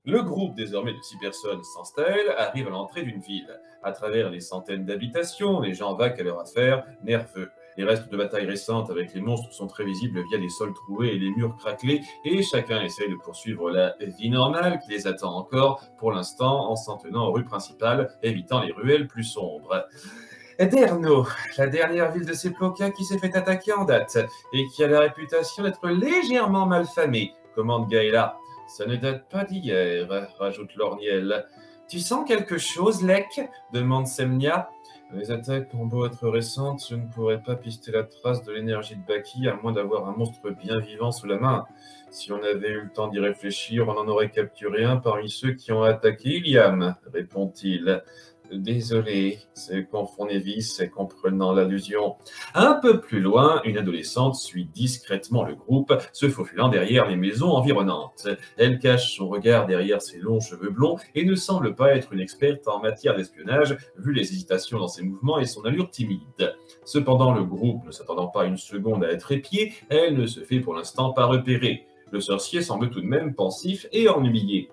Le groupe, désormais de 6 personnes s'installe, arrive à l'entrée d'une ville. À travers les centaines d'habitations, les gens vaquent à leur affaire, nerveux. Les restes de batailles récentes avec les monstres sont très visibles via les sols troués et les murs craquelés, et chacun essaye de poursuivre la vie normale qui les attend encore, pour l'instant, en s'en tenant aux rues principales, évitant les ruelles plus sombres. Derno, la dernière ville de Seploka qui s'est fait attaquer en date, et qui a la réputation d'être légèrement malfamée, commande Gaëla. Ça ne date pas d'hier, rajoute Lorniel. Tu sens quelque chose, Lek demande Semnia. Les attaques ont beau être récentes, je ne pourrais pas pister la trace de l'énergie de Baki à moins d'avoir un monstre bien vivant sous la main. Si on avait eu le temps d'y réfléchir, on en aurait capturé un parmi ceux qui ont attaqué Iliam, répond-il. Désolé, c'est confond Nevis, comprenant l'allusion. Un peu plus loin, une adolescente suit discrètement le groupe, se faufilant derrière les maisons environnantes. Elle cache son regard derrière ses longs cheveux blonds et ne semble pas être une experte en matière d'espionnage, vu les hésitations dans ses mouvements et son allure timide. Cependant, le groupe, ne s'attendant pas une seconde à être épié, elle ne se fait pour l'instant pas repérer. Le sorcier semble tout de même pensif et ennuyé.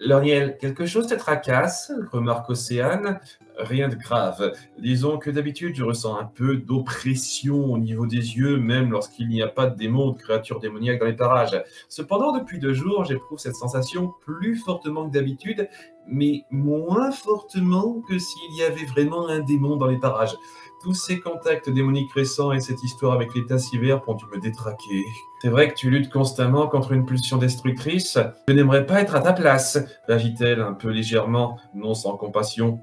Lorniel, quelque chose te tracasse, remarque Océane. Rien de grave. Disons que d'habitude, je ressens un peu d'oppression au niveau des yeux, même lorsqu'il n'y a pas de démons ou de créatures démoniaques dans les parages. Cependant, depuis 2 jours, j'éprouve cette sensation plus fortement que d'habitude, mais moins fortement que s'il y avait vraiment un démon dans les parages. Tous ces contacts démoniques récents et cette histoire avec l'état sévère ont dû me détraquer. C'est vrai que tu luttes constamment contre une pulsion destructrice. Je n'aimerais pas être à ta place, réagit-elle un peu légèrement, non sans compassion.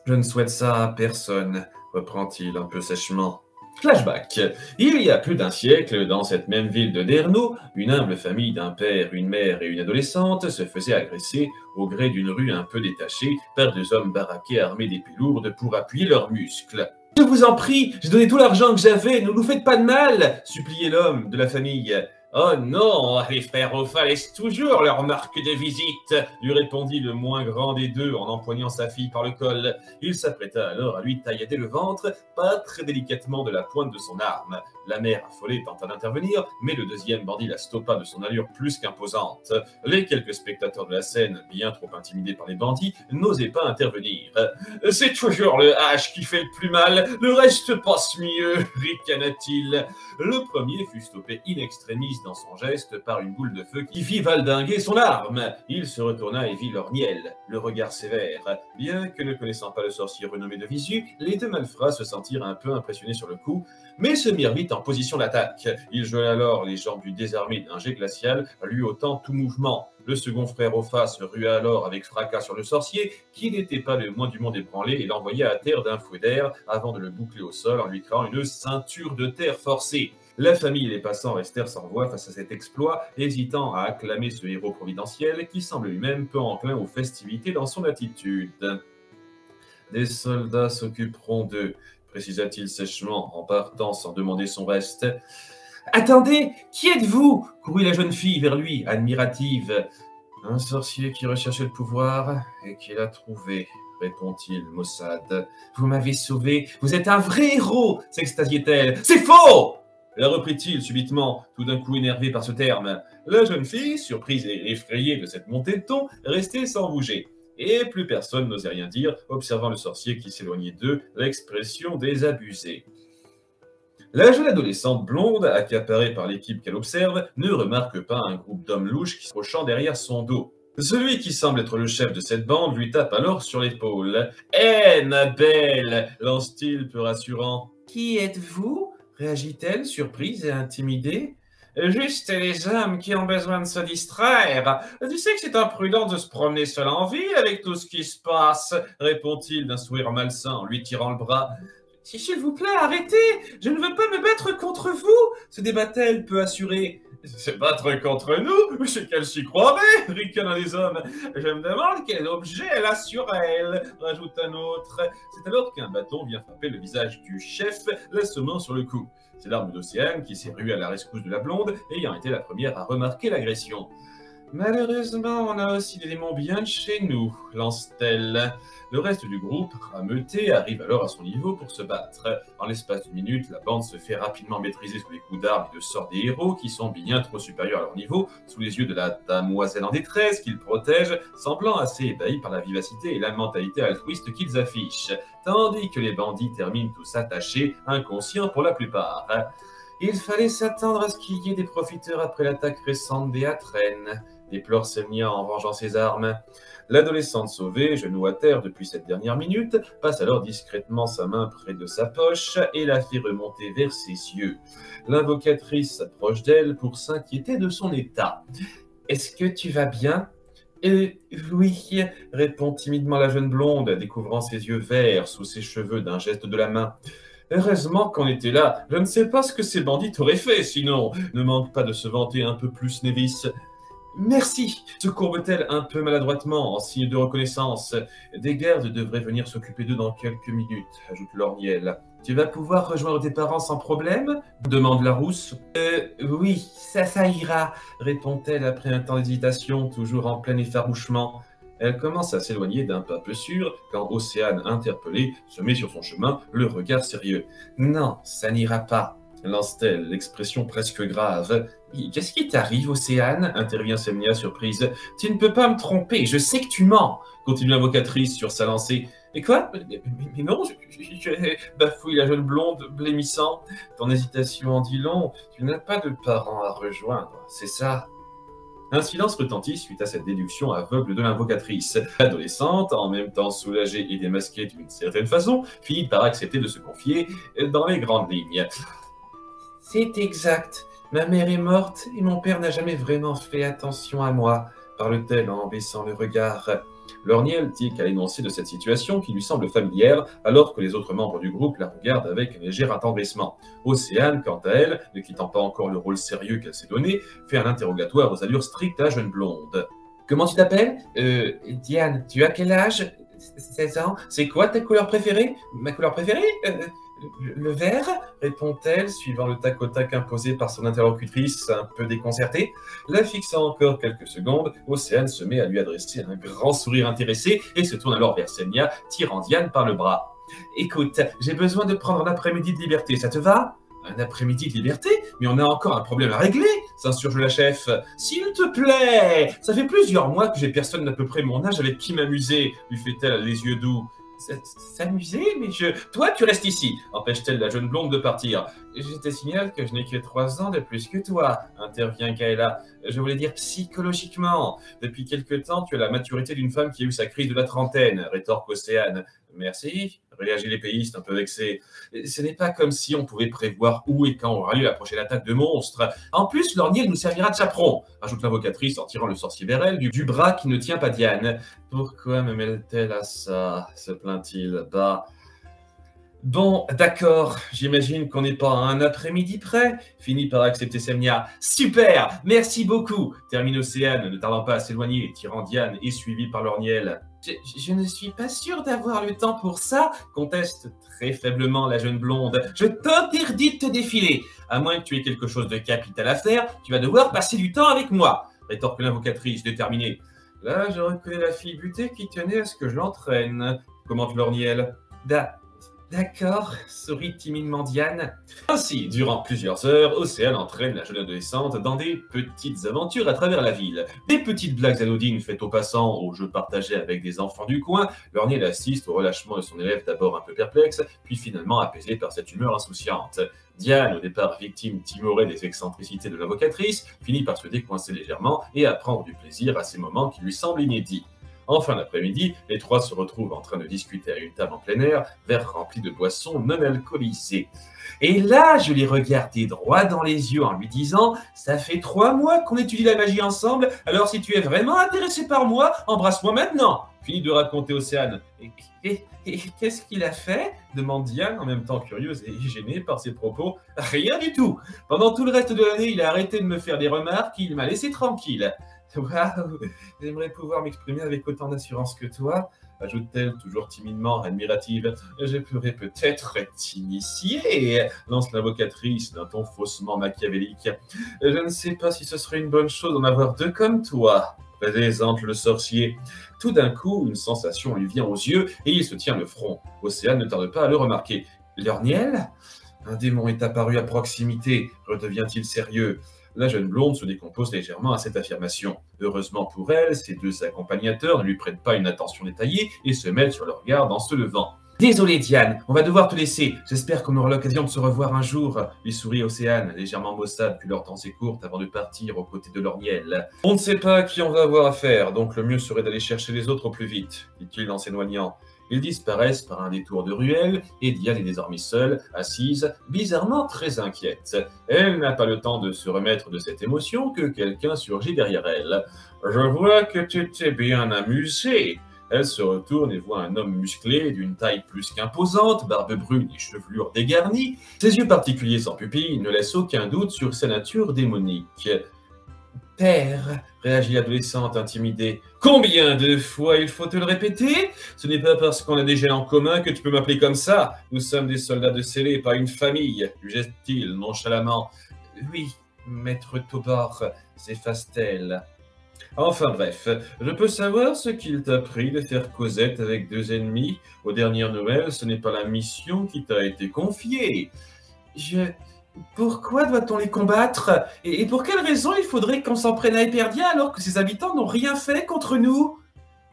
Je ne souhaite ça à personne, reprend-il un peu sèchement. Flashback. Il y a plus d'un siècle, dans cette même ville de Derno, une humble famille d'un père, une mère et une adolescente se faisait agresser au gré d'une rue un peu détachée par 2 hommes baraqués armés d'épées lourdes pour appuyer leurs muscles. « Je vous en prie, j'ai donné tout l'argent que j'avais, ne nous faites pas de mal !» suppliait l'homme de la famille. « Oh non, les frères Ofa laissent toujours leur marque de visite !» lui répondit le moins grand des deux en empoignant sa fille par le col. Il s'apprêta alors à lui taillader le ventre, pas très délicatement de la pointe de son arme. La mère affolée tenta d'intervenir, mais le deuxième bandit la stoppa de son allure plus qu'imposante. Les quelques spectateurs de la scène, bien trop intimidés par les bandits, n'osaient pas intervenir. « C'est toujours le H qui fait le plus mal, le reste passe mieux !» ricana-t-il. Le premier fut stoppé in extremis dans son geste par une boule de feu qui fit valdinguer son arme. Il se retourna et vit Lorniel, le regard sévère. Bien que ne connaissant pas le sorcier renommé de visu, les 2 malfrats se sentirent un peu impressionnés sur le coup, mais se mirent vite en position d'attaque. Il joua alors les jambes du désarmé d'un jet glacial, lui ôtant tout mouvement. Le second frère Ofa se rua alors avec fracas sur le sorcier, qui n'était pas le moins du monde ébranlé, et l'envoya à terre d'un fouet d'air, avant de le boucler au sol en lui créant une ceinture de terre forcée. La famille et les passants restèrent sans voix face à cet exploit, hésitant à acclamer ce héros providentiel qui semble lui-même peu enclin aux festivités dans son attitude. « Des soldats s'occuperont d'eux », précisa-t-il sèchement en partant sans demander son reste. « Attendez, qui êtes-vous » courut la jeune fille vers lui, admirative. « Un sorcier qui recherchait le pouvoir et qui l'a trouvé, » répond-il, maussade. « Vous m'avez sauvé, vous êtes un vrai héros » s'extasiait-elle. « C'est faux !» la reprit-il subitement, tout d'un coup énervé par ce terme. La jeune fille, surprise et effrayée de cette montée de ton, restait sans bouger. Et plus personne n'osait rien dire, observant le sorcier qui s'éloignait d'eux, l'expression désabusée. La jeune adolescente blonde, accaparée par l'équipe qu'elle observe, ne remarque pas un groupe d'hommes louches qui se prochant derrière son dos. Celui qui semble être le chef de cette bande lui tape alors sur l'épaule. « Hé, ma belle !» lance-t-il peu rassurant. « Qui êtes-vous » réagit-elle, surprise et intimidée. « Juste les hommes qui ont besoin de se distraire. Tu sais que c'est imprudent de se promener seul en ville avec tout ce qui se passe, » répond-il d'un sourire malsain en lui tirant le bras. « S'il vous plaît, arrêtez! Je ne veux pas me battre contre vous !» se débat-elle peu assurée. « Se battre contre nous? C'est qu'elle s'y croirait !» ricanent un des hommes. « Je me demande quel objet elle a sur elle !» rajoute un autre. C'est alors qu'un bâton vient frapper le visage du chef, l'assommant sur le cou. C'est l'arme d'Océane qui s'est ruée à la rescousse de la blonde, ayant été la première à remarquer l'agression. Malheureusement, on a aussi des démons bien de chez nous, lance-t-elle. Le reste du groupe, rameuté, arrive alors à son niveau pour se battre. En l'espace d'une minute, la bande se fait rapidement maîtriser sous les coups d'armes et de sorts des héros qui sont bien trop supérieurs à leur niveau, sous les yeux de la damoiselle en détresse qu'ils protègent, semblant assez ébahis par la vivacité et la mentalité altruiste qu'ils affichent, tandis que les bandits terminent tous attachés, inconscients pour la plupart. Il fallait s'attendre à ce qu'il y ait des profiteurs après l'attaque récente des Athènes, déplore Semnia en rangeant ses armes. L'adolescente sauvée, genou à terre depuis cette dernière minute, passe alors discrètement sa main près de sa poche et la fait remonter vers ses yeux. L'invocatrice s'approche d'elle pour s'inquiéter de son état. « Est-ce que tu vas bien ?» Oui, répond timidement la jeune blonde, découvrant ses yeux verts sous ses cheveux d'un geste de la main. Heureusement qu'on était là. Je ne sais pas ce que ces bandits auraient fait, sinon. Ne manque pas de se vanter un peu plus, Nevis. Merci, se courbe-t-elle un peu maladroitement, en signe de reconnaissance. Des gardes devraient venir s'occuper d'eux dans quelques minutes, ajoute Lorniel. Tu vas pouvoir rejoindre tes parents sans problème demande la rousse. Oui, ça ira, répond-elle après un temps d'hésitation, toujours en plein effarouchement. Elle commence à s'éloigner d'un pas peu sûr quand Océane, interpellée, se met sur son chemin, le regard sérieux. Non, ça n'ira pas, lance-t-elle, l'expression presque grave. Qu'est-ce qui t'arrive, Océane intervient Semnia, surprise. Tu ne peux pas me tromper, je sais que tu mens, continue l'invocatrice sur sa lancée. Mais quoi mais non, je bafouille la jeune blonde, blêmissant. Ton hésitation en dit long, tu n'as pas de parents à rejoindre, c'est ça? Un silence retentit suite à cette déduction aveugle de l'invocatrice. L'adolescente, en même temps soulagée et démasquée d'une certaine façon, finit par accepter de se confier dans les grandes lignes. C'est exact. Ma mère est morte et mon père n'a jamais vraiment fait attention à moi, parle-t-elle en baissant le regard. Lorniel tique à l'énoncé de cette situation qui lui semble familière, alors que les autres membres du groupe la regardent avec un léger attendrissement. Océane, quant à elle, ne quittant pas encore le rôle sérieux qu'elle s'est donné, fait un interrogatoire aux allures strictes à la jeune blonde. Comment tu t'appelles Diane, tu as quel âge 16 ans. C'est quoi ta couleur préférée Ma couleur préférée le vert répond-elle, suivant le tac au tac imposé par son interlocutrice, un peu déconcertée. La fixant encore quelques secondes, Océane se met à lui adresser un grand sourire intéressé et se tourne alors vers Semnia, tirant Diane par le bras. « Écoute, j'ai besoin de prendre un après-midi de liberté, ça te va ?» Un après-midi de liberté? Mais on a encore un problème à régler, s'insurge la chef. S'il te plaît, ça fait plusieurs mois que j'ai personne d'à peu près mon âge avec qui m'amuser, lui fait-elle les yeux doux. S'amuser? Mais Toi, tu restes ici, empêche-t-elle la jeune blonde de partir. Je te signale que je n'ai que 3 ans de plus que toi, intervient Kaela. Je voulais dire psychologiquement. Depuis quelque temps, tu as la maturité d'une femme qui a eu sa crise de la trentaine, rétorque Océane. Merci, réagit l'épéiste un peu vexé. Ce n'est pas comme si on pouvait prévoir où et quand aura lieu la prochaine attaque de monstres. En plus, Lorniel nous servira de chaperon, ajoute l'invocatrice en tirant le sorcier vers elle du bras qui ne tient pas Diane. Pourquoi me mêle-t-elle à ça se plaint-il. Bah. Bon, d'accord, j'imagine qu'on n'est pas à un après-midi près, finit par accepter Semnia. Super, merci beaucoup, termine Océane, ne tardant pas à s'éloigner, tirant Diane et suivie par Lorniel. Je ne suis pas sûre d'avoir le temps pour ça, conteste très faiblement la jeune blonde. Je t'interdis de te défiler. À moins que tu aies quelque chose de capital à faire, tu vas devoir passer du temps avec moi, rétorque l'invocatrice déterminée. Là, je reconnais la fille butée qui tenait à ce que je l'entraîne, commente Lorniel. D'accord, sourit timidement Diane. Ainsi, durant plusieurs heures, Océane entraîne la jeune adolescente dans des petites aventures à travers la ville. Des petites blagues anodines faites aux passants, aux jeux partagés avec des enfants du coin. Lorniel assiste au relâchement de son élève d'abord un peu perplexe, puis finalement apaisé par cette humeur insouciante. Diane, au départ victime timorée des excentricités de l'invocatrice, finit par se décoincer légèrement et à prendre du plaisir à ces moments qui lui semblent inédits. En fin d'après-midi, les trois se retrouvent en train de discuter à une table en plein air, verre rempli de boissons non alcoolisées. Et là, je l'ai regardé droit dans les yeux en lui disant « Ça fait 3 mois qu'on étudie la magie ensemble, alors si tu es vraiment intéressé par moi, embrasse-moi maintenant !» Finit de raconter Océane. Et qu'est-ce qu'il a fait demande Diane, en même temps curieuse et gênée par ses propos. Rien du tout. Pendant tout le reste de l'année, il a arrêté de me faire des remarques, il m'a laissé tranquille. Waouh, j'aimerais pouvoir m'exprimer avec autant d'assurance que toi. ajoute-t-elle toujours timidement, admirative. Je pourrais peut-être t'initier, lance l'invocatrice d'un ton faussement machiavélique. Je ne sais pas si ce serait une bonne chose d'en avoir deux comme toi, plaisante le sorcier. Tout d'un coup, une sensation lui vient aux yeux et il se tient le front. Océane ne tarde pas à le remarquer. Lorniel ? Un démon est apparu à proximité, redevient-il sérieux? La jeune blonde se décompose légèrement à cette affirmation. Heureusement pour elle, ses deux accompagnateurs ne lui prêtent pas une attention détaillée et se mettent sur leur garde en se levant. Désolé Diane, on va devoir te laisser. J'espère qu'on aura l'occasion de se revoir un jour. Lui sourit Océane, légèrement maussade puis leur temps s'écourte avant de partir aux côtés de Lorniel. On ne sait pas qui on va avoir affaire, donc le mieux serait d'aller chercher les autres au plus vite, dit-il en s'éloignant. Ils disparaissent par un détour de ruelle et Diane est désormais seule, assise, bizarrement très inquiète. Elle n'a pas le temps de se remettre de cette émotion que quelqu'un surgit derrière elle. « Je vois que tu t'es bien amusé !» Elle se retourne et voit un homme musclé, d'une taille plus qu'imposante, barbe brune et chevelure dégarnie. Ses yeux particuliers sans pupille ne laissent aucun doute sur sa nature démonique. « Père !» réagit l'adolescente intimidée. « Combien de fois il faut te le répéter? Ce n'est pas parce qu'on a des gènes en commun que tu peux m'appeler comme ça. Nous sommes des soldats de scellés, pas une famille. » lui jette-t-il nonchalamment. « Oui, maître Tobor, s'efface-t-elle. » Enfin bref, je peux savoir ce qu'il t'a pris de faire Cosette avec deux ennemis. Aux dernières nouvelles, ce n'est pas la mission qui t'a été confiée. Pourquoi doit-on les combattre? Et pour quelle raison il faudrait qu'on s'en prenne à Hyperdia alors que ses habitants n'ont rien fait contre nous?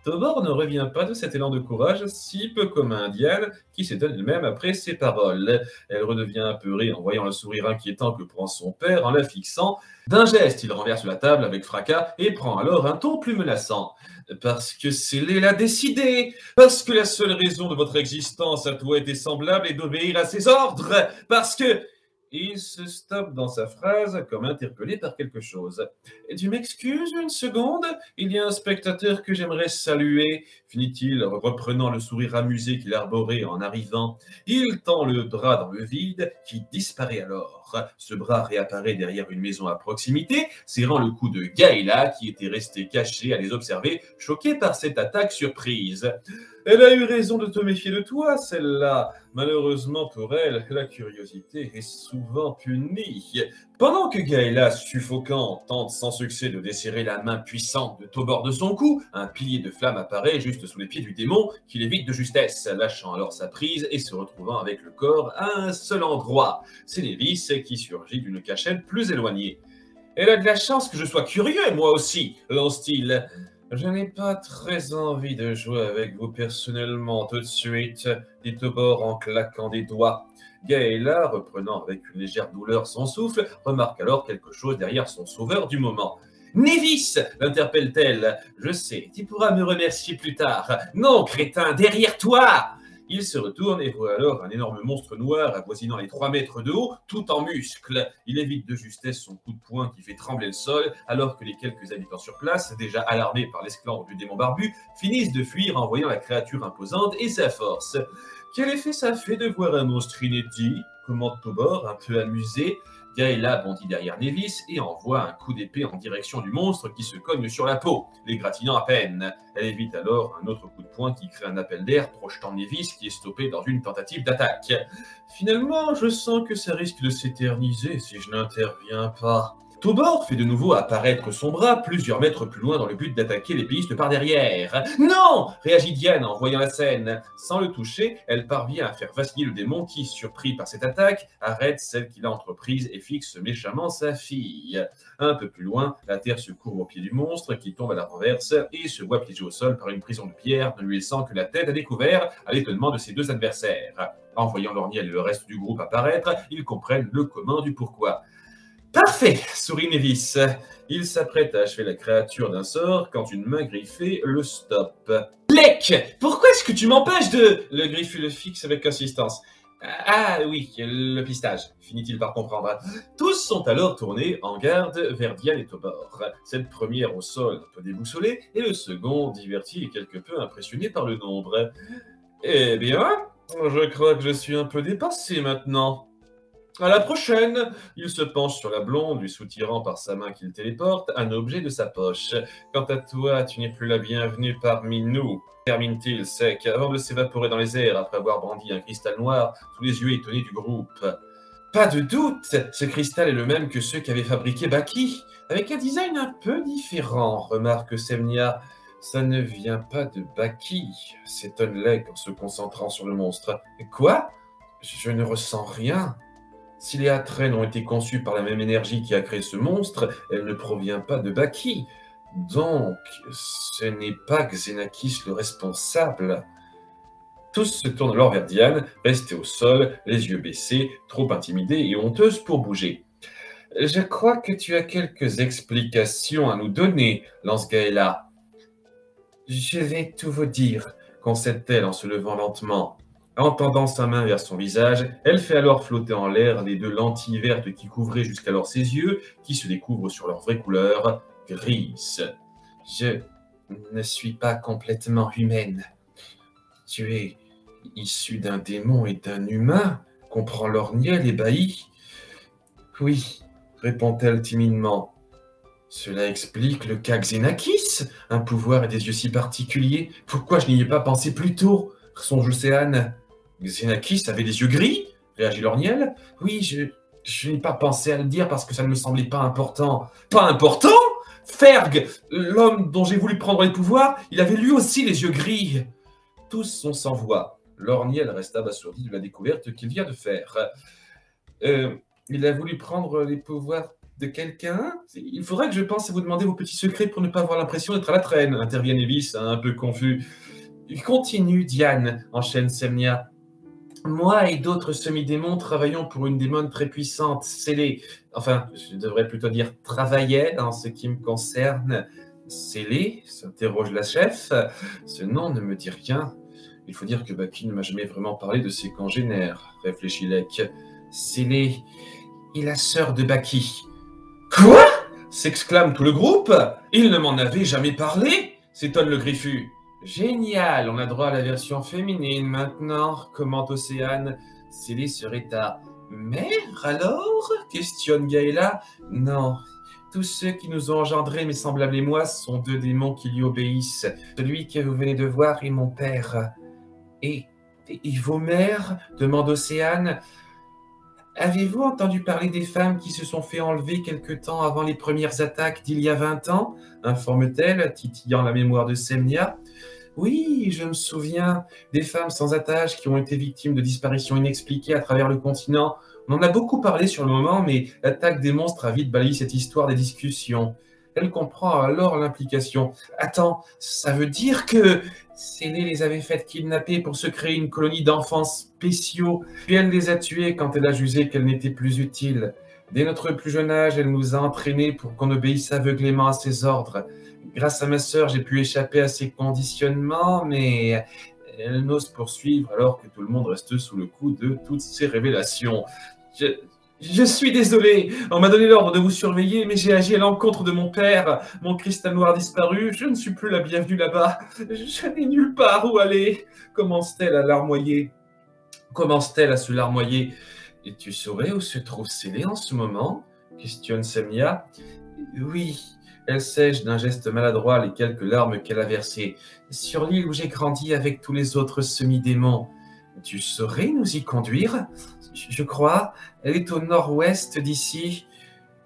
Tobor ne revient pas de cet élan de courage si peu commun à Diane, qui s'étonne elle-même après ses paroles. Elle redevient apeurée en voyant le sourire inquiétant que prend son père en la fixant. D'un geste, il renverse la table avec fracas et prend alors un ton plus menaçant. « Parce que Célé l'a décidé! Parce que la seule raison de votre existence à toi était semblable et d'obéir à ses ordres! Parce que... » Il se stoppe dans sa phrase, comme interpellé par quelque chose. « Tu m'excuses une seconde? Il y a un spectateur que j'aimerais saluer, » finit-il, reprenant le sourire amusé qu'il arborait en arrivant. Il tend le bras dans le vide, qui disparaît alors. Ce bras réapparaît derrière une maison à proximité, serrant le cou de Gaëla, qui était restée cachée à les observer, choquée par cette attaque surprise. Elle a eu raison de te méfier de toi, celle-là. Malheureusement pour elle, la curiosité est souvent punie. Pendant que Gaëla, suffocant, tente sans succès de desserrer la main puissante de Tobor de son cou, un pilier de flamme apparaît juste sous les pieds du démon, qui l'évite de justesse, lâchant alors sa prise et se retrouvant avec le corps à un seul endroit. C'est Lévis qui surgit d'une cachette plus éloignée. « Elle a de la chance que je sois curieux, moi aussi !» lance-t-il. « Je n'ai pas très envie de jouer avec vous personnellement tout de suite, » dit Tobor en claquant des doigts. Gaëla, reprenant avec une légère douleur son souffle, remarque alors quelque chose derrière son sauveur du moment. « Névis !» l'interpelle-t-elle. « Je sais, tu pourras me remercier plus tard. »« Non, crétin, derrière toi !» Il se retourne et voit alors un énorme monstre noir avoisinant les 3 mètres de haut, tout en muscles. Il évite de justesse son coup de poing qui fait trembler le sol, alors que les quelques habitants sur place, déjà alarmés par l'esclandre du démon barbu, finissent de fuir en voyant la créature imposante et sa force. Quel effet ça fait de voir un monstre inédit? Commente Tobor, un peu amusé. Gaëla bondit derrière Névis et envoie un coup d'épée en direction du monstre qui se cogne sur la peau, l'égratignant à peine. Elle évite alors un autre coup de poing qui crée un appel d'air, projetant Névis qui est stoppé dans une tentative d'attaque. Finalement, je sens que ça risque de s'éterniser si je n'interviens pas. Tobor fait de nouveau apparaître son bras plusieurs mètres plus loin dans le but d'attaquer l'épéiste par derrière. « Non !» réagit Diane en voyant la scène. Sans le toucher, elle parvient à faire vaciller le démon qui, surpris par cette attaque, arrête celle qu'il a entreprise et fixe méchamment sa fille. Un peu plus loin, la terre se courbe au pied du monstre qui tombe à la renverse et se voit piégé au sol par une prison de pierre, ne lui laissant que la tête à découvert à l'étonnement de ses deux adversaires. En voyant Lorniel et le reste du groupe apparaître, ils comprennent le comment du pourquoi. « Parfait !» sourit Névis. Il s'apprête à achever la créature d'un sort quand une main griffée le stoppe. « Lec ! Pourquoi est-ce que tu m'empêches de... » Le griffu le fixe avec insistance. « Ah oui, le pistage », finit-il par comprendre. Tous sont alors tournés en garde vers Diane et Tobor. Cette première au sol un peu déboussolée et le second diverti et quelque peu impressionné par le nombre. « Eh bien, je crois que je suis un peu dépassé maintenant. » À la prochaine! Il se penche sur la blonde, lui soutirant par sa main qu'il téléporte un objet de sa poche. Quant à toi, tu n'es plus la bienvenue parmi nous, termine-t-il sec, avant de s'évaporer dans les airs après avoir brandi un cristal noir sous les yeux étonnés du groupe. Pas de doute, ce cristal est le même que ceux qu'avait fabriqué Baki, avec un design un peu différent, remarque Semnia. Ça ne vient pas de Baki, s'étonne Lek en se concentrant sur le monstre. Quoi? Je ne ressens rien. Si les Atren ont été conçus par la même énergie qui a créé ce monstre, elle ne provient pas de Baki. Donc, ce n'est pas Xenakis le responsable. Tous se tournent alors vers Diane, restée au sol, les yeux baissés, trop intimidée et honteuse pour bouger. Je crois que tu as quelques explications à nous donner, lance Gaëla. Je vais tout vous dire, concède-t-elle en se levant lentement. En tendant sa main vers son visage, elle fait alors flotter en l'air les deux lentilles vertes qui couvraient jusqu'alors ses yeux, qui se découvrent sur leur vraie couleur, grise. Je ne suis pas complètement humaine. Tu es issu d'un démon et d'un humain, comprend Lorniel ébahi. Oui, répond-elle timidement. Cela explique le cas Xenakis, un pouvoir et des yeux si particuliers. Pourquoi je n'y ai pas pensé plus tôt? Songe Océane. Xenakis avait des yeux gris? Réagit Lorniel. Oui, je n'ai pas pensé à le dire parce que ça ne me semblait pas important. Pas important? Ferg, l'homme dont j'ai voulu prendre les pouvoirs, il avait lui aussi les yeux gris. Tous sont sans voix. Lorniel reste abasourdi de la découverte qu'il vient de faire. Il a voulu prendre les pouvoirs de quelqu'un? Il faudrait que je pense à vous demander vos petits secrets pour ne pas avoir l'impression d'être à la traîne, intervient Nevis, un peu confus. Il continue, Diane, enchaîne Semnia. Moi et d'autres semi-démons travaillons pour une démon très puissante, scellée. Enfin, je devrais plutôt dire travaillait en ce qui me concerne. Scellée s'interroge la chef. Ce nom ne me dit rien. Il faut dire que Baki ne m'a jamais vraiment parlé de ses congénères, réfléchit Lek. Scellée est la sœur de Baki. Quoi? S'exclame tout le groupe. Il ne m'en avait jamais parlé, s'étonne le Griffu. Génial, on a droit à la version féminine maintenant, commente Océane. Scellée serait ta mère alors? Questionne Gaëla. Non, tous ceux qui nous ont engendrés, mes semblables et moi, sont deux démons qui lui obéissent. Celui que vous venez de voir est mon père. Et vos mères? Demande Océane. Avez-vous entendu parler des femmes qui se sont fait enlever quelque temps avant les premières attaques d'il y a 20 ans? Informe-t-elle, titillant la mémoire de Semnia. Oui, je me souviens des femmes sans attache qui ont été victimes de disparitions inexpliquées à travers le continent. On en a beaucoup parlé sur le moment, mais l'attaque des monstres a vite balayé cette histoire des discussions. Elle comprend alors l'implication. Attends, ça veut dire que Scellée les avait faites kidnapper pour se créer une colonie d'enfants spéciaux, puis elle les a tués quand elle a jugé qu'elles n'étaient plus utiles. Dès notre plus jeune âge, elle nous a entraînés pour qu'on obéisse aveuglément à ses ordres. Grâce à ma sœur, j'ai pu échapper à ses conditionnements, mais elle n'ose poursuivre alors que tout le monde reste sous le coup de toutes ces révélations. Je suis désolé, on m'a donné l'ordre de vous surveiller, mais j'ai agi à l'encontre de mon père. Mon cristal noir disparu, je ne suis plus la bienvenue là-bas. Je n'ai nulle part où aller. Commence-t-elle à larmoyer? Commence-t-elle à se larmoyer? Et tu saurais où se trouve Scellée en ce moment? Questionne Semnia. Oui, elle sèche d'un geste maladroit les quelques larmes qu'elle a versées. Sur l'île où j'ai grandi avec tous les autres semi-démons. Tu saurais nous y conduire? Je crois. Elle est au nord-ouest d'ici.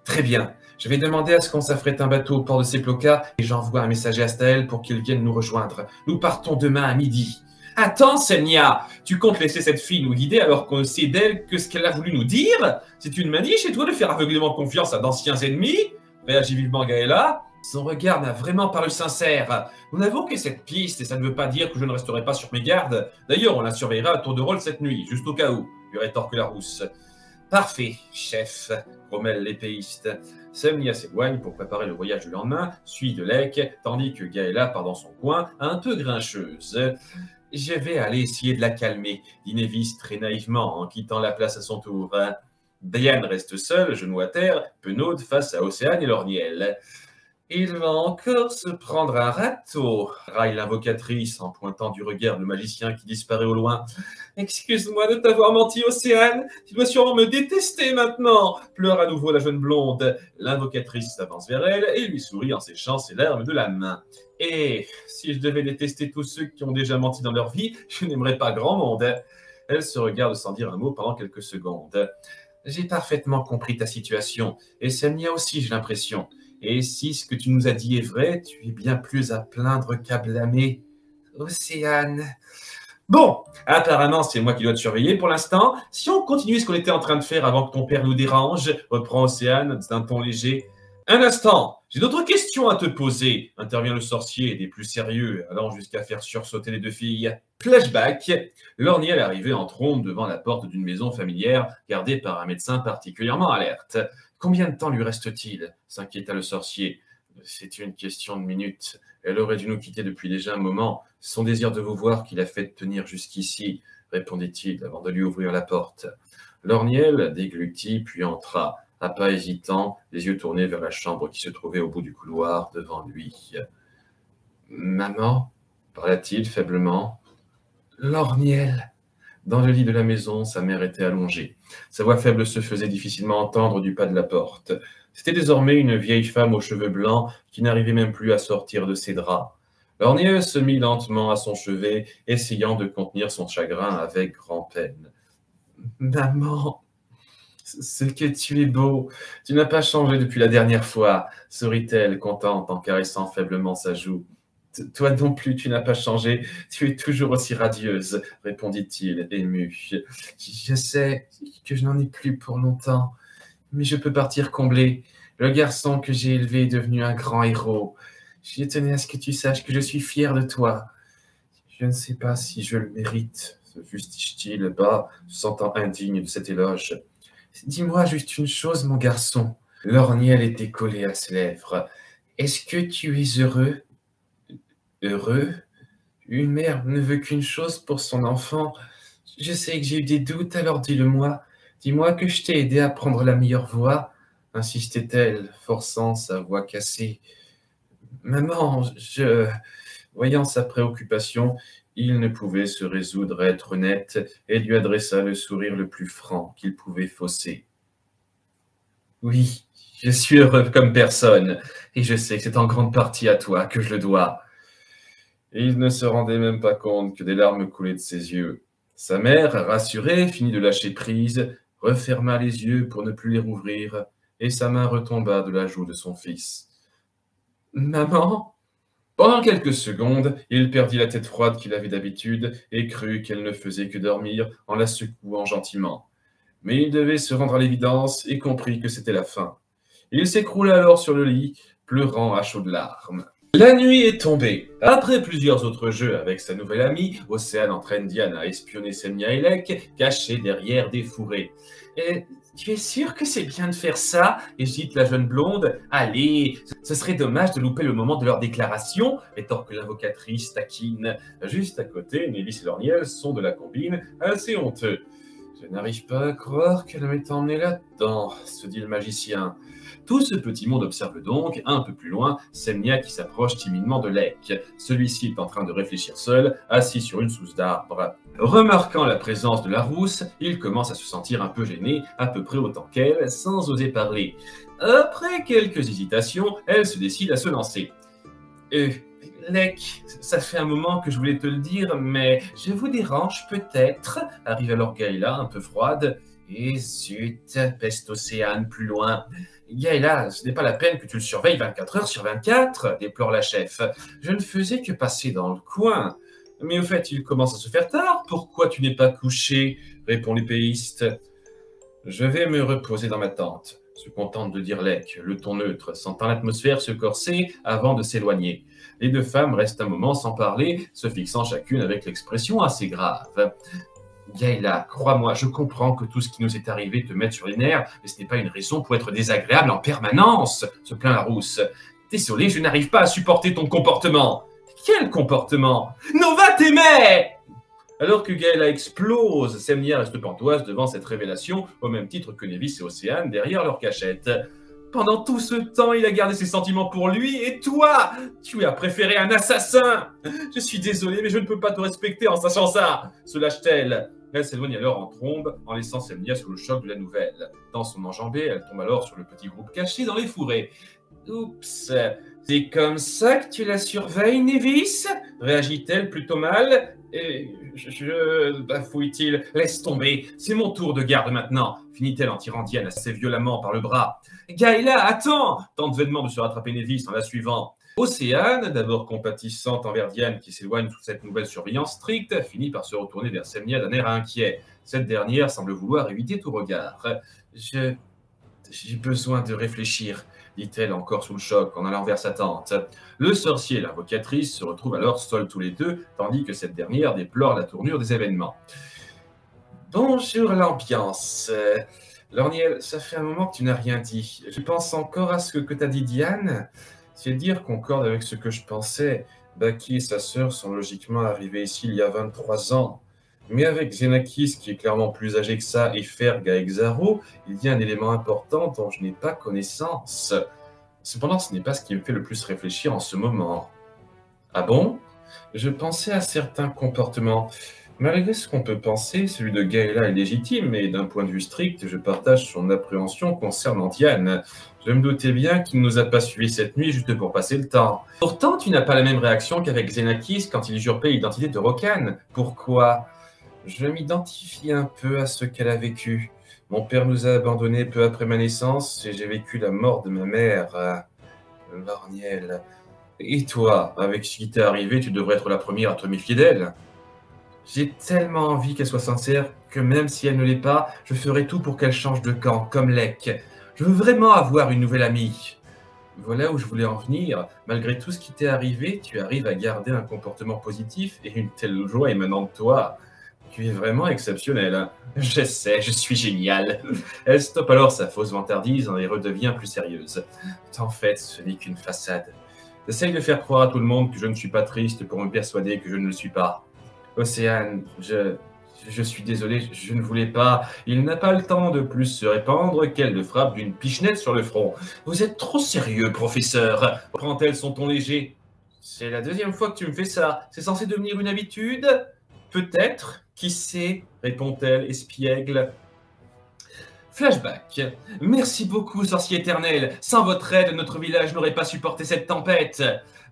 Très bien. Je vais demander à ce qu'on s'affrète un bateau au port de Seploka et j'envoie un messager à Staël pour qu'il vienne nous rejoindre. Nous partons demain à midi. Attends, Senya, tu comptes laisser cette fille nous guider alors qu'on sait d'elle que ce qu'elle a voulu nous dire? C'est une manie chez toi de faire aveuglément confiance à d'anciens ennemis? Réagit vivement Gaëla. Son regard n'a vraiment paru sincère. Nous n'avons que cette piste et ça ne veut pas dire que je ne resterai pas sur mes gardes. D'ailleurs, on la surveillera à tour de rôle cette nuit, juste au cas où, lui rétorque la rousse. Parfait, chef, grommelle l'épéiste. Semnia s'éloigne pour préparer le voyage du lendemain, suit de Lek, tandis que Gaëla part dans son coin, un peu grincheuse. Je vais aller essayer de la calmer, dit Nevis très naïvement en quittant la place à son tour. Diane reste seule, genou à terre, penaude face à Océane et Lorniel. Il va encore se prendre un râteau, raille l'invocatrice en pointant du regard le magicien qui disparaît au loin. Excuse-moi de t'avoir menti, Océane. Tu dois sûrement me détester maintenant, pleure à nouveau la jeune blonde. L'invocatrice s'avance vers elle et lui sourit en séchant ses larmes de la main. Et si je devais détester tous ceux qui ont déjà menti dans leur vie, je n'aimerais pas grand monde. Elle se regarde sans dire un mot pendant quelques secondes. J'ai parfaitement compris ta situation, et Samia aussi, j'ai l'impression. Et si ce que tu nous as dit est vrai, tu es bien plus à plaindre qu'à blâmer. Océane. Bon, apparemment, c'est moi qui dois te surveiller pour l'instant. Si on continue ce qu'on était en train de faire avant que ton père nous dérange, reprend Océane d'un ton léger. Un instant, j'ai d'autres questions à te poser, intervient le sorcier, des plus sérieux, allant jusqu'à faire sursauter les deux filles. Flashback, Lorniel arrivait en trombe devant la porte d'une maison familière gardée par un médecin particulièrement alerte. Combien de temps lui reste-t-il s'inquiéta le sorcier. C'est une question de minutes. Elle aurait dû nous quitter depuis déjà un moment. Son désir de vous voir qui l'a fait tenir jusqu'ici, répondit-il avant de lui ouvrir la porte. Lorniel déglutit puis entra, à pas hésitant, les yeux tournés vers la chambre qui se trouvait au bout du couloir devant lui. Maman, parla-t-il faiblement. Lorniel. Dans le lit de la maison, sa mère était allongée. Sa voix faible se faisait difficilement entendre du pas de la porte. C'était désormais une vieille femme aux cheveux blancs qui n'arrivait même plus à sortir de ses draps. Lorniel se mit lentement à son chevet, essayant de contenir son chagrin avec grand-peine. « Maman, ce que tu es beau, tu n'as pas changé depuis la dernière fois, » sourit-elle, contente en caressant faiblement sa joue. « Toi non plus, tu n'as pas changé, tu es toujours aussi radieuse, » répondit-il, ému. « Je sais que je n'en ai plus pour longtemps, mais je peux partir comblé. Le garçon que j'ai élevé est devenu un grand héros. Je tenais à ce que tu saches que je suis fier de toi. Je ne sais pas si je le mérite, » se fustige-t-il bas, se sentant indigne de cet éloge. « Dis-moi juste une chose, mon garçon. » Lorniel était collé à ses lèvres. « Est-ce que tu es heureux ? » Heureux? Une mère ne veut qu'une chose pour son enfant. Je sais que j'ai eu des doutes, alors dis-le-moi. Dis-moi que je t'ai aidé à prendre la meilleure voie, insistait-elle, forçant sa voix cassée. Maman, Voyant sa préoccupation, il ne pouvait se résoudre à être honnête et lui adressa le sourire le plus franc qu'il pouvait fausser. Oui, je suis heureux comme personne, et je sais que c'est en grande partie à toi que je le dois. Et il ne se rendait même pas compte que des larmes coulaient de ses yeux. Sa mère, rassurée, finit de lâcher prise, referma les yeux pour ne plus les rouvrir, et sa main retomba de la joue de son fils. « Maman ?» Pendant quelques secondes, il perdit la tête froide qu'il avait d'habitude et crut qu'elle ne faisait que dormir en la secouant gentiment. Mais il devait se rendre à l'évidence et comprit que c'était la fin. Il s'écroula alors sur le lit, pleurant à chaudes larmes. La nuit est tombée. Après plusieurs autres jeux avec sa nouvelle amie, Océane entraîne Diane à espionner Semnia et Lek, cachés derrière des fourrés. « Tu es sûr que c'est bien de faire ça ?» hésite la jeune blonde. « Allez, ce serait dommage de louper le moment de leur déclaration, » rétorque l'invocatrice taquine. Juste à côté, Nélis et Lorniel sont de la combine, assez honteux. « Je n'arrive pas à croire qu'elle m'ait emmené là-dedans, » se dit le magicien. Tout ce petit monde observe donc, un peu plus loin, Semnia qui s'approche timidement de Lek. Celui-ci est en train de réfléchir seul, assis sur une souche d'arbre. Remarquant la présence de la rousse, il commence à se sentir un peu gêné, à peu près autant qu'elle, sans oser parler. Après quelques hésitations, elle se décide à se lancer. Lek, ça fait un moment que je voulais te le dire, mais je vous dérange peut-être, arrive alors Gaïla, un peu froide. Et zut, peste Océane plus loin. Gaïla, ce n'est pas la peine que tu le surveilles 24 heures sur 24, déplore la chef. Je ne faisais que passer dans le coin. Mais au fait, il commence à se faire tard. Pourquoi tu n'es pas couché ? Répond l'épéiste. Je vais me reposer dans ma tente, se contente de dire Lek, le ton neutre, sentant l'atmosphère se corser avant de s'éloigner. Les deux femmes restent un moment sans parler, se fixant chacune avec l'expression assez grave. Gaïla, crois-moi, je comprends que tout ce qui nous est arrivé te mette sur les nerfs, mais ce n'est pas une raison pour être désagréable en permanence, se plaint la rousse. Désolé, je n'arrive pas à supporter ton comportement. Quel comportement ? Nova t'aimait ! Alors que Gaïla explose, Semnia reste pantoise devant cette révélation, au même titre que Névis et Océane derrière leur cachette. Pendant tout ce temps, il a gardé ses sentiments pour lui, et toi, tu as préféré un assassin. Je suis désolé, mais je ne peux pas te respecter en sachant ça, se lâche-t-elle. Elle s'éloigne alors en trombe, en laissant Semnia sous le choc de la nouvelle. Dans son enjambée, elle tombe alors sur le petit groupe caché dans les fourrés. Oups, c'est comme ça que tu la surveilles, Nevis? Réagit-elle plutôt mal. Bafouille-t-il, laisse tomber, c'est mon tour de garde maintenant, finit-elle en tirant Diane assez violemment par le bras. Gaëla, attends, tente vainement de se rattraper Nevis en la suivant. Océane, d'abord compatissante envers Diane qui s'éloigne sous cette nouvelle surveillance stricte, finit par se retourner vers Semnia d'un air inquiet. Cette dernière semble vouloir éviter tout regard. J'ai besoin de réfléchir, dit-elle encore sous le choc en allant vers sa tante. Le sorcier et l'invocatrice se retrouvent alors seuls tous les deux, tandis que cette dernière déplore la tournure des événements. Bonjour l'ambiance. Lorniel, ça fait un moment que tu n'as rien dit. Je pense encore à ce que t'as dit Diane. C'est dire concorde avec ce que je pensais. Baki et sa sœur sont logiquement arrivés ici il y a 23 ans. Mais avec Xenakis, qui est clairement plus âgé que ça, et Ferg avec Xaro, il y a un élément important dont je n'ai pas connaissance. Cependant, ce n'est pas ce qui me fait le plus réfléchir en ce moment. Ah bon? Je pensais à certains comportements. Malgré ce qu'on peut penser, celui de Gaëla est légitime, mais d'un point de vue strict, je partage son appréhension concernant Diane. Je me doutais bien qu'il ne nous a pas suivis cette nuit juste pour passer le temps. Pourtant, tu n'as pas la même réaction qu'avec Xenakis quand il usurpait l'identité de Rokan. Pourquoi? Je m'identifie un peu à ce qu'elle a vécu. Mon père nous a abandonnés peu après ma naissance et j'ai vécu la mort de ma mère. Lorniel. Et toi, avec ce qui t'est arrivé, tu devrais être la première à te méfier d'elle. J'ai tellement envie qu'elle soit sincère que même si elle ne l'est pas, je ferai tout pour qu'elle change de camp, comme Lek. Je veux vraiment avoir une nouvelle amie. Voilà où je voulais en venir. Malgré tout ce qui t'est arrivé, tu arrives à garder un comportement positif et une telle joie émanant de toi. Tu es vraiment exceptionnel. Je sais, je suis génial. Elle stoppe alors sa fausse vantardise et redevient plus sérieuse. En fait, ce n'est qu'une façade. J'essaye de faire croire à tout le monde que je ne suis pas triste pour me persuader que je ne le suis pas. Océane, je suis désolé, je ne voulais pas. Il n'a pas le temps de plus se répandre qu'elle le frappe d'une pichenette sur le front. Vous êtes trop sérieux, professeur. Prend-elle son ton léger? C'est la deuxième fois que tu me fais ça. C'est censé devenir une habitude? Peut-être. Qui sait? Répond-elle, espiègle. Flashback. Merci beaucoup, sorcier éternel. Sans votre aide, notre village n'aurait pas supporté cette tempête.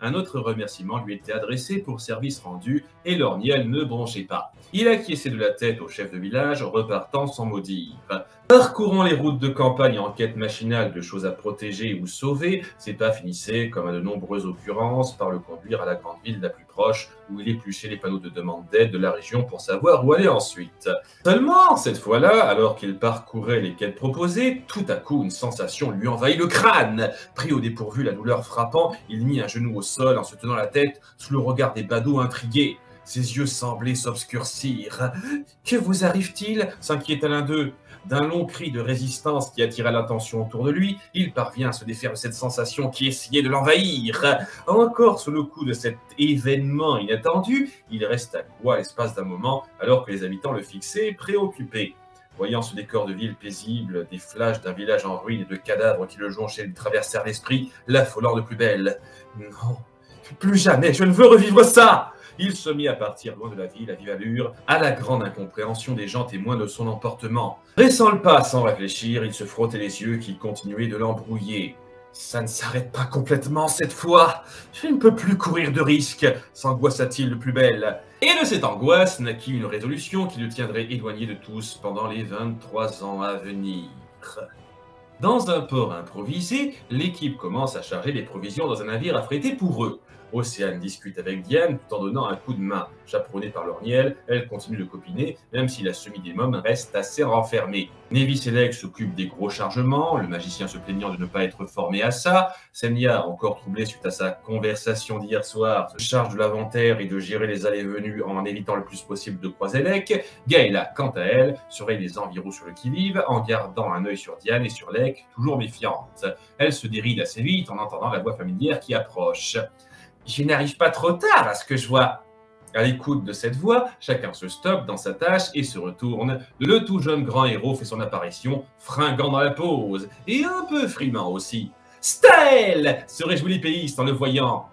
Un autre remerciement lui était adressé pour service rendu et Lorniel ne bronchait pas. Il acquiesçait de la tête au chef de village, repartant sans mot dire. Parcourant les routes de campagne en quête machinale de choses à protéger ou sauver, ses pas finissaient, comme à de nombreuses occurrences, par le conduire à la grande ville la plus proche, où il épluchait les panneaux de demande d'aide de la région pour savoir où aller ensuite. Seulement, cette fois-là, alors qu'il parcourait les quêtes proposées, tout à coup une sensation lui envahit le crâne. Pris au dépourvu, la douleur frappant, il mit un genou au sol en se tenant la tête sous le regard des badauds intrigués. Ses yeux semblaient s'obscurcir. « Que vous arrive-t-il » s'inquiéta l'un d'eux. D'un long cri de résistance qui attira l'attention autour de lui, il parvient à se défaire de cette sensation qui essayait de l'envahir. Encore sous le coup de cet événement inattendu, il reste à quoi l'espace d'un moment alors que les habitants le fixaient, préoccupés. Voyant ce décor de ville paisible, des flashs d'un village en ruine et de cadavres qui le jonchaient lui traversèrent l'esprit, l'affolant de plus belle. « Non, plus jamais, je ne veux revivre ça !» Il se mit à partir loin de la ville à vive allure, à la grande incompréhension des gens témoins de son emportement. Pressant le pas sans réfléchir, il se frottait les yeux qui continuaient de l'embrouiller. « Ça ne s'arrête pas complètement cette fois. Je ne peux plus courir de risques, s'angoissa-t-il de plus belle. Et de cette angoisse naquit une résolution qui le tiendrait éloigné de tous pendant les 23 ans à venir. Dans un port improvisé, l'équipe commence à charger les provisions dans un navire affrété pour eux. Océane discute avec Diane tout en donnant un coup de main. Chaperonnée par Lorniel, elle continue de copiner, même si la semi-démon reste assez renfermée. Nevis et Lek s'occupent des gros chargements, le magicien se plaignant de ne pas être formé à ça. Semnia, encore troublée suite à sa conversation d'hier soir, se charge de l'inventaire et de gérer les allées-venues en évitant le plus possible de croiser Lek. Gaëla, quant à elle, surveille les environs sur le qui-vive, en gardant un œil sur Diane et sur Lek, toujours méfiante. Elle se déride assez vite en entendant la voix familière qui approche. « Je n'arrive pas trop tard à ce que je vois. » À l'écoute de cette voix, chacun se stoppe dans sa tâche et se retourne. Le tout jeune grand héros fait son apparition, fringant dans la pose, et un peu frimant aussi. Stèle! Se réjouit l'épéiste en le voyant.